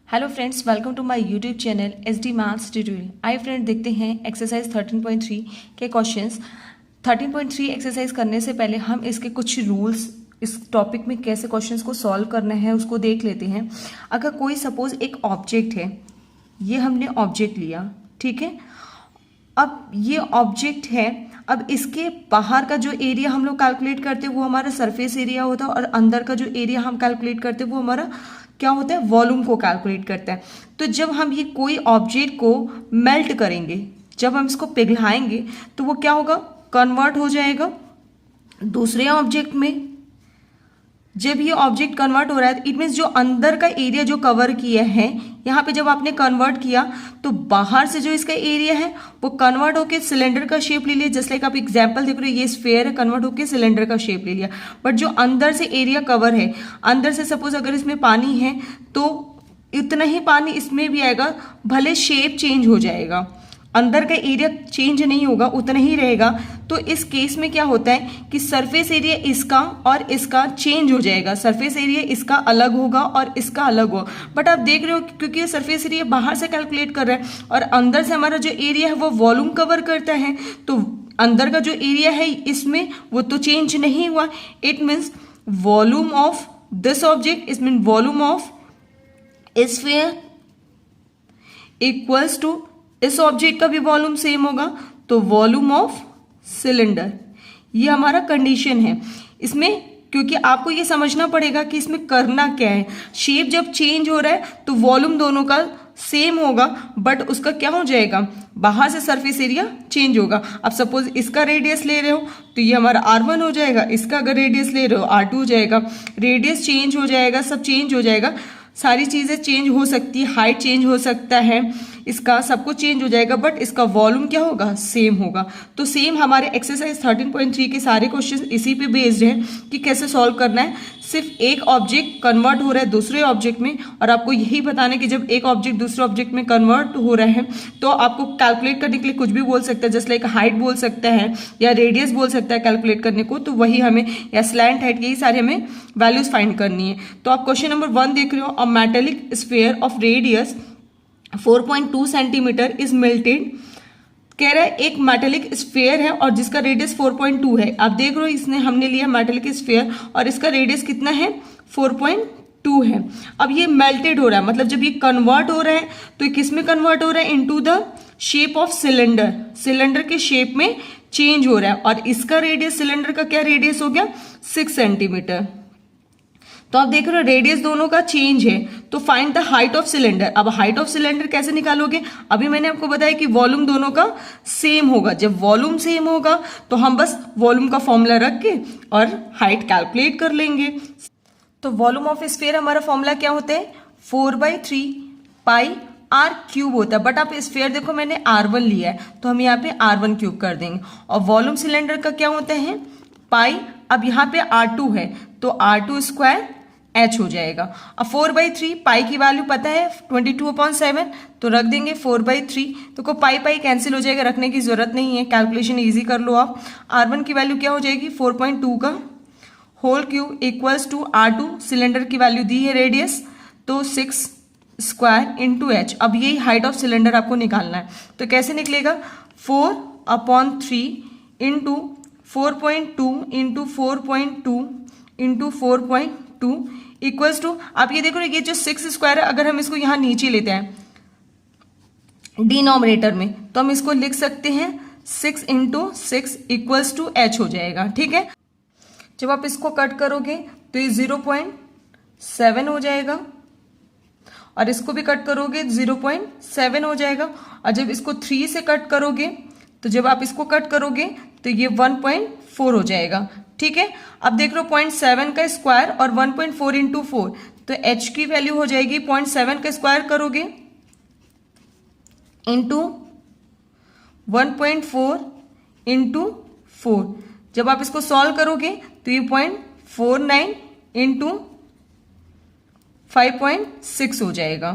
Hello friends, welcome to my YouTube channel SD maths tutorial. आइए friend, देखते हैं exercise 13.3 के क्वेश्चंस। 13.3 एक्सरसाइज करने से पहले हम इसके कुछ रूल्स, इस टॉपिक में कैसे क्वेश्चंस को सॉल्व करना है उसको देख लेते हैं। अगर कोई सपोज एक ऑब्जेक्ट है, ये हमने ऑब्जेक्ट लिया, ठीक है। अब ये ऑब्जेक्ट है, अब इसके बाहर का जो एरिया हम लोग कैलकुलेट करते हैं वो हमारा सरफेस एरिया होता है, और अंदर का जो एरिया हम कैलकुलेट करते हैं वो हमारा क्या होता है, वॉल्यूम को कैलकुलेट करता है। तो जब हम ये कोई ऑब्जेक्ट को मेल्ट करेंगे, जब हम इसको पिघलाएंगे तो वो क्या होगा, कन्वर्ट हो जाएगा दूसरे ऑब्जेक्ट में। जब ये ऑब्जेक्ट कन्वर्ट हो रहा है, इट मीन्स जो अंदर का एरिया जो कवर किया है, यहाँ पे जब आपने कन्वर्ट किया तो बाहर से जो इसका एरिया है वो कन्वर्ट होके सिलेंडर का शेप ले लिया। जस्ट लाइक आप एग्जांपल देख रहे हो, ये स्फेयर है, कन्वर्ट होके सिलेंडर का शेप ले लिया। बट जो अंदर से एरिया कवर है, अंदर से सपोज अगर इसमें पानी है तो इतना ही पानी इसमें भी आएगा, भले शेप चेंज हो जाएगा, अंदर का एरिया चेंज नहीं होगा, उतना ही रहेगा। तो इस केस में क्या होता है कि सरफेस एरिया इसका और इसका चेंज हो जाएगा। सरफेस एरिया इसका अलग होगा और इसका अलग होगा। बट आप देख रहे हो, क्योंकि ये सरफेस एरिया बाहर से कैलकुलेट कर रहा है और अंदर से हमारा जो एरिया है वो वॉल्यूम कवर करता है, तो अंदर का जो एरिया है इसमें वो तो चेंज नहीं हुआ। It means volume of this object, it mean volume of sphere equals to इस ऑब्जेक्ट का भी वॉल्यूम सेम होगा, तो वॉल्यूम ऑफ सिलेंडर। ये हमारा कंडीशन है इसमें, क्योंकि आपको ये समझना पड़ेगा कि इसमें करना क्या है। शेप जब चेंज हो रहा है तो वॉल्यूम दोनों का सेम होगा, बट उसका क्या हो जाएगा, बाहर से सरफेस एरिया चेंज होगा। अब सपोज इसका रेडियस ले रहे हो तो ये हमारा R1 हो जाएगा, इसका अगर रेडियस ले रहे हो R2 हो जाएगा। रेडियस चेंज हो जाएगा, सब चेंज हो जाएगा, सारी चीजें चेंज हो सकती है, हाइट चेंज हो सकता है, इसका सब कुछ चेंज हो जाएगा, बट इसका वॉल्यूम क्या होगा, सेम होगा। तो सेम हमारे एक्सरसाइज 13.3 के सारे क्वेश्चन इसी पे बेस्ड है कि कैसे सॉल्व करना है। सिर्फ एक ऑब्जेक्ट कन्वर्ट हो रहा है दूसरे ऑब्जेक्ट में, और आपको यही बताना है कि जब एक ऑब्जेक्ट दूसरे ऑब्जेक्ट में कन्वर्ट हो रहा है तो आपको कैलकुलेट करने के लिए कुछ भी बोल सकता है, जस्ट लाइक हाइट बोल सकता है या रेडियस बोल सकता है कैलकुलेट करने को, तो वही हमें, या स्लैंट हाइट, यही सारे हमें वैल्यूज फाइंड करनी है। तो आप क्वेश्चन नंबर 1 देख रहे हो, a metallic sphere of radius 4.2 centimetre is melted. कह रहा है एक मेटेलिक स्फीयर है और जिसका रेडियस 4.2 है। आप देख रहे हो, इसने हमने लिया मेटेलिक स्फीयर और इसका रेडियस कितना है, 4.2 है। अब ये मेल्टेड हो रहा है, मतलब जब ये कन्वर्ट हो रहा है तो ये किस में कन्वर्ट हो रहा है, into the shape of cylinder. Cylinder के शेप में चेंज हो रहा है, और इसका रेडियस, सिलेंडर का क्या रेडियस हो गया, 6 सेंटीमीटर। तो आप देख रहे हो रेडियस दोनों का चेंज है, तो find the height of cylinder. अब हाइट ऑफ सिलेंडर कैसे निकालोगे, अभी मैंने आपको बताया कि वॉल्यूम दोनों का सेम होगा। जब वॉल्यूम सेम होगा तो हम बस वॉल्यूम का फॉर्मूला रख के और हाइट कैलकुलेट कर लेंगे। तो वॉल्यूम ऑफ स्फीयर हमारा फॉर्मूला क्या होता है, 4/3 पाई R क्यूब होता है। बट आप स्फीयर देखो, मैंने R1 लिया है तो हम यहाँ पे R1 क्यूब कर देंगे। और वॉल्यूम सिलेंडर का क्या होता है, पाई। अब यहाँ पे R2 है तो R2 स्क्वायर H हो जाएगा। अब 4/3 पाई की वैल्यू पता है 22/7, तो रख देंगे 4/3। तो को पाई पाई कैंसिल हो जाएगा, रखने की जरूरत नहीं है, कैलकुलेशन इजी कर लो आप। R1 की वैल्यू क्या हो जाएगी, 4.2 का whole cube equals to R2, cylinder की वैल्यू दी है रेडियस, तो 6 स्क्वायर इंटू H। अब यही हाइट ऑफ सिलेंडर आपको निकालना है, तो कैसे निकलेगा, 4/3 into 4.2 into 4.2 into 4.2 equals to, आप ये देखो ये जो 6 स्क्वायर है, अगर हम इसको यहां नीचे लेते हैं डिनोमिनेटर में, तो हम इसको लिख सकते हैं 6 इंटू 6 इक्वल्स टू H हो जाएगा, ठीक है। जब आप इसको कट करोगे तो ये 0.7 हो जाएगा, और इसको भी कट करोगे 0.7 हो जाएगा। और जब इसको 3 से कट करोगे, तो जब आप इसको कट करोगे तो ये 1.4 हो जाएगा, ठीक है। अब देख लो 0.7 का स्क्वायर और 1.4 इंटू 4, तो H की वैल्यू हो जाएगी 0.7 का स्क्वायर करोगे इंटू 1.4 इंटू 4। जब आप इसको सॉल्व करोगे तो ये 0.49 इंटू 5.6 हो जाएगा।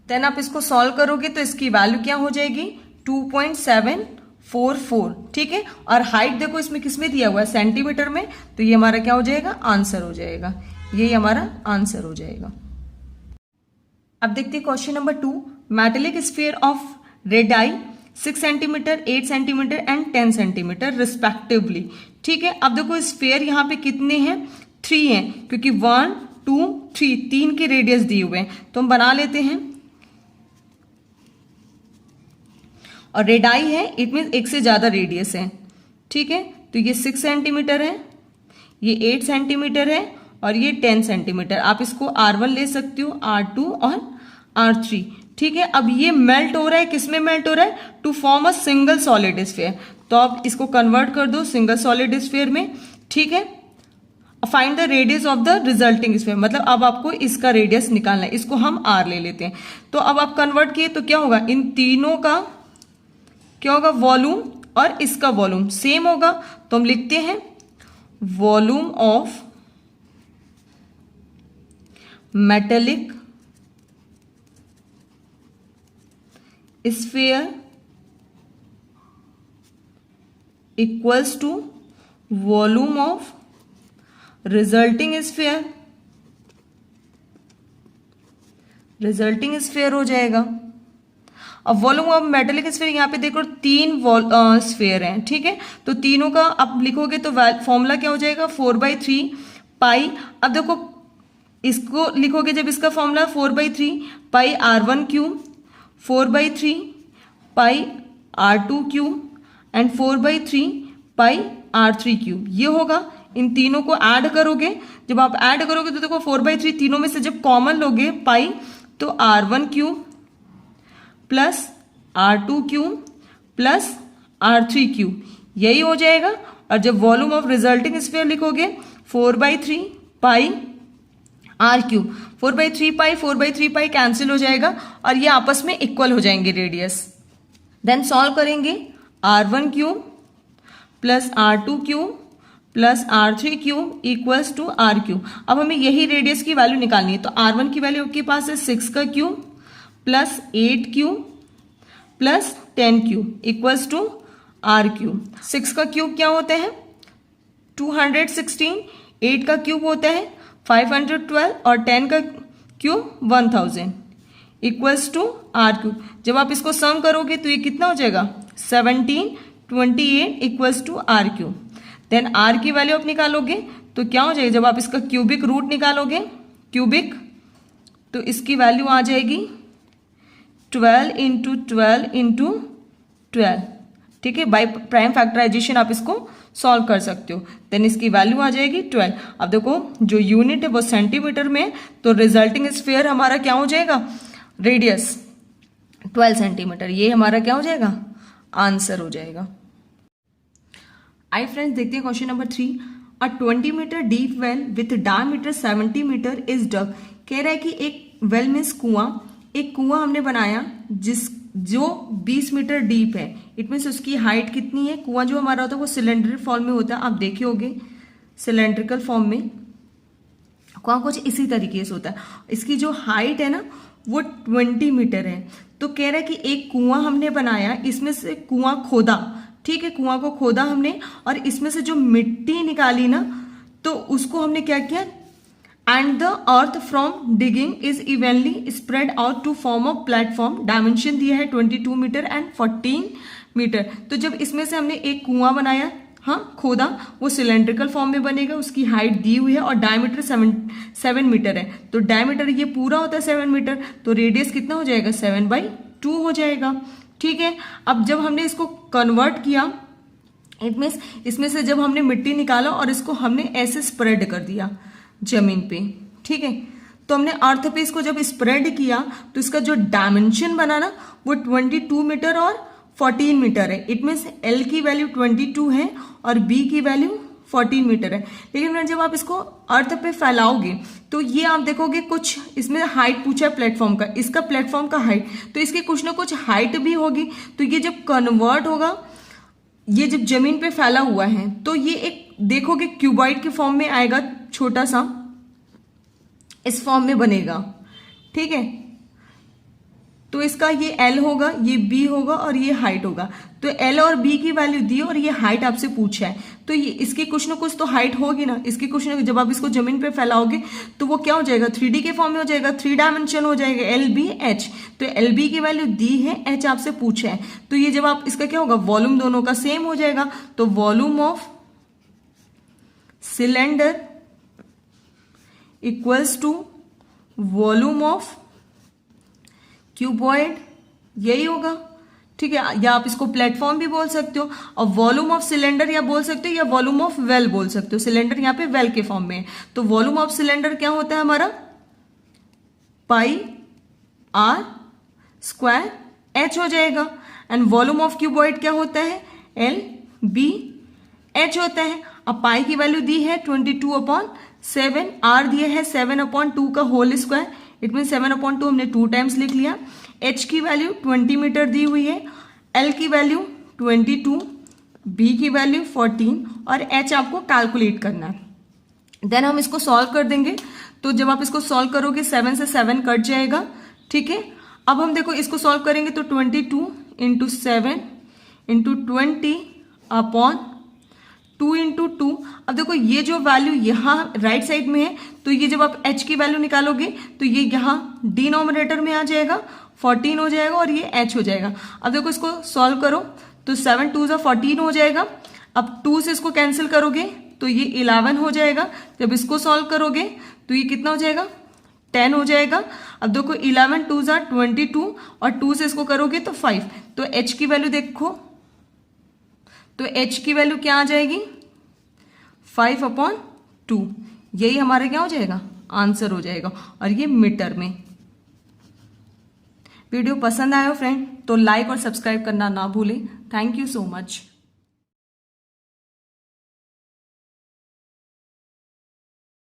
देन आप इसको सॉल्व करोगे तो इसकी वैल्यू क्या हो जाएगी, 2.744, ठीक है। और हाइट देखो इसमें किसमें दिया हुआ है, सेंटीमीटर में, तो ये हमारा क्या हो जाएगा, आंसर हो जाएगा। यही हमारा आंसर हो जाएगा। अब देखते हैं question number 2। Metallic sphere of radii 6 centimetre, 8 centimetre and 10 centimetre respectively. ठीक है, अब देखो स्फीयर यहाँ पे कितने हैं, 3 हैं, क्योंकि 1 2 3 3 के रेडियस दिए हुए हैं, तो हम बना लेते हैं। और रेडाई है, इट मीन एक से ज्यादा रेडियस है। ठीक है, तो ये 6 सेंटीमीटर है, ये 8 सेंटीमीटर है और ये 10 सेंटीमीटर। आप इसको R1 ले सकते हो, R2 और R3। ठीक है, अब ये मेल्ट हो रहा है, किसमें मेल्ट हो रहा है, to form a single solid sphere. तो आप इसको कन्वर्ट कर दो सिंगल सॉलिड स्फीयर में। ठीक है, find the radius of the resulting sphere, मतलब अब आपको इसका रेडियस निकालना है, इसको हम R ले लेते हैं। तो अब आप कन्वर्ट किए तो क्या होगा, इन तीनों का क्या होगा, वॉल्यूम और इसका वॉल्यूम सेम होगा। तो हम लिखते हैं volume of metallic sphere equals to volume of resulting sphere. Resulting sphere हो जाएगा। अब वॉल्यूम ऑफ मेटेलिक स्फीयर, यहाँ पे देखो 3 स्फीयर हैं। ठीक है, तो तीनों का आप लिखोगे तो फॉर्मूला क्या हो जाएगा, 4/3 पाई। अब देखो इसको लिखोगे जब, इसका formula 4/3 pi R1 cube, 4/3 pi R2 cube and 4/3 pi R3 cube, ये होगा। इन तीनों को ऐड करोगे, जब आप ऐड करोगे तो देखो 4/3 तीनों में से जब कॉमन लोगे पाई, तो R1 cube plus R2 cube plus R3 cube, यही हो जाएगा। और जब वॉल्यूम ऑफ रिजल्टिंग स्फीयर लिखोगे 4/3 पाई R क्यूब, 4/3 पाई कैंसिल हो जाएगा और ये आपस में इक्वल हो जाएंगे रेडियस। देन सॉल्व करेंगे, R1 cube plus R2 cube plus R3 cube equals to R cube. अब हमें यही रेडियस की वैल्यू निकालनी है, तो R1 की वैल्यू आपके पास है 6 का cube plus 8 cube plus 10 cube equals to R cube. 6 का क्यूब क्या होता है, 216, 8 का क्यूब होता है 512 और 10 का cube 1000 equals to R cube. जब आप इसको सम करोगे तो ये कितना हो जाएगा, 1728 equals to R cube. Then R की वैल्यू आप निकालोगे तो क्या हो जाएगा, जब आप इसका क्यूबिक रूट निकालोगे, क्यूबिक, तो इसकी वैल्यू आ जाएगी 12 इंटू 12 इंटू 12। ठीक है, बाय प्राइम फैक्टराइजेशन आप इसको सॉल्व कर सकते हो। देन इसकी वैल्यू आ जाएगी 12। अब देखो जो यूनिट है वो सेंटीमीटर में, तो रिजल्टिंग स्फीयर हमारा क्या हो जाएगा, रेडियस 12 सेंटीमीटर, ये हमारा क्या हो जाएगा, आंसर हो जाएगा। आई फ्रेंड्स, देखते हैं question number 3। A 20 metre deep well with diameter 70 metre is dug. कह रहा है कि एक वेल मीन्स कुआं, एक कुआं हमने बनाया जो 20 मीटर डीप है। इट मीन्स उसकी हाइट कितनी है, कुआं जो हमारा होता है वो सिलेंडर फॉर्म में होता है, आप देखे होंगे सिलेंड्रिकल फॉर्म में कुआं कुछ इसी तरीके से होता है। इसकी जो हाइट है ना वो 20 मीटर है। तो कह रहा है कि एक कुआं हमने बनाया, इसमें से कुआं खोदा, ठीक है, कुआं को खोदा हमने और इसमें से जो मिट्टी निकाली ना, तो उसको हमने क्या किया, and the earth from digging is evenly spread out to form of platform. Dimension दिया है 22 मीटर एंड 14 मीटर। तो जब इसमें से हमने एक कुआं बनाया, हाँ खोदा, वो सिलेंड्रिकल फॉर्म में बनेगा, उसकी हाइट दी हुई है और डायमीटर 7 मीटर है। तो डायमीटर ये पूरा होता है 7 मीटर, तो रेडियस कितना हो जाएगा, 7/2 हो जाएगा। ठीक है, अब जब हमने इसको कन्वर्ट किया, इट मीन्स इसमें से जब हमने मिट्टी निकाला और इसको हमने ऐसे स्प्रेड कर दिया जमीन पे, ठीक है, तो हमने अर्थ पे इसको जब स्प्रेड किया तो इसका जो डायमेंशन बना ना वो 22 मीटर और 14 मीटर है। इट मीन्स एल की वैल्यू 22 है और बी की वैल्यू 14 मीटर है। लेकिन जब आप इसको अर्थ पे फैलाओगे तो ये आप देखोगे कुछ इसमें हाइट पूछा है प्लेटफॉर्म का, इसका प्लेटफॉर्म का हाइट, तो इसकी कुछ ना कुछ हाइट भी होगी। तो ये जब कन्वर्ट होगा, ये जब जमीन पे फैला हुआ है तो ये एक देखोगे क्यूबॉइड के फॉर्म में आएगा, छोटा सा इस फॉर्म में बनेगा। ठीक है, तो इसका ये L होगा, ये B होगा और ये हाइट होगा। तो L और B की वैल्यू दी और ये हाइट आपसे पूछा है, तो ये इसकी कुछ ना कुछ तो हाइट होगी ना, इसकी कुछ ना, जब आप इसको जमीन पे फैलाओगे तो वो क्या हो जाएगा, 3D के फॉर्म में हो जाएगा, 3 डायमेंशन हो जाएगा, LBH। तो LB की वैल्यू दी है, H आपसे पूछा है, तो ये जब आप इसका क्या होगा, वॉल्यूम दोनों का सेम हो जाएगा। तो volume of cylinder equals to volume of cuboid, यही होगा, ठीक है। या आप इसको प्लेटफॉर्म भी बोल सकते हो, और वॉल्यूम ऑफ सिलेंडर या बोल सकते हो, या वॉल्यूम ऑफ वेल बोल सकते हो। सिलेंडर यहाँ पे वेल के फॉर्म में है, तो वॉल्यूम ऑफ सिलेंडर क्या होता है हमारा, पाई आर स्क्वायर एच हो जाएगा। एंड वॉल्यूम ऑफ क्यूबॉइड क्या होता है, LBH होता है। अब पाई की वैल्यू दी है 22/7, आर दिया है 7/2 का होल स्क्वायर, इट मीन 7/2 हमने 2 टाइम्स लिख लिया। H की वैल्यू 20 मीटर दी हुई है, L की वैल्यू 22, B की वैल्यू 14 और H आपको कैलकुलेट करना है। देन हम इसको सॉल्व कर देंगे, तो जब आप इसको सॉल्व करोगे 7 से 7 कट जाएगा, ठीक है। अब हम देखो इसको सॉल्व करेंगे तो 22 इंटू 7 इंटू 20 अपॉन 2 इंटू 2। अब देखो ये जो वैल्यू यहाँ राइट साइड में है, तो ये जब आप H की वैल्यू निकालोगे तो ये यहाँ डिनोमिनेटर में आ जाएगा, 14 हो जाएगा और ये H हो जाएगा। अब देखो इसको सॉल्व करो तो 7 2 जा 14 हो जाएगा। अब 2 से इसको कैंसिल करोगे तो ये 11 हो जाएगा। जब इसको सॉल्व करोगे तो ये कितना हो जाएगा, 10 हो जाएगा। अब देखो 11 2 जा 22 और 2 से इसको करोगे तो 5। तो H की वैल्यू देखो, तो H की वैल्यू क्या आ जाएगी, 5/2। यही हमारा क्या हो जाएगा, आंसर हो जाएगा, और ये मीटर में। वीडियो पसंद आया फ्रेंड तो लाइक और सब्सक्राइब करना ना भूलें। Thank you so much.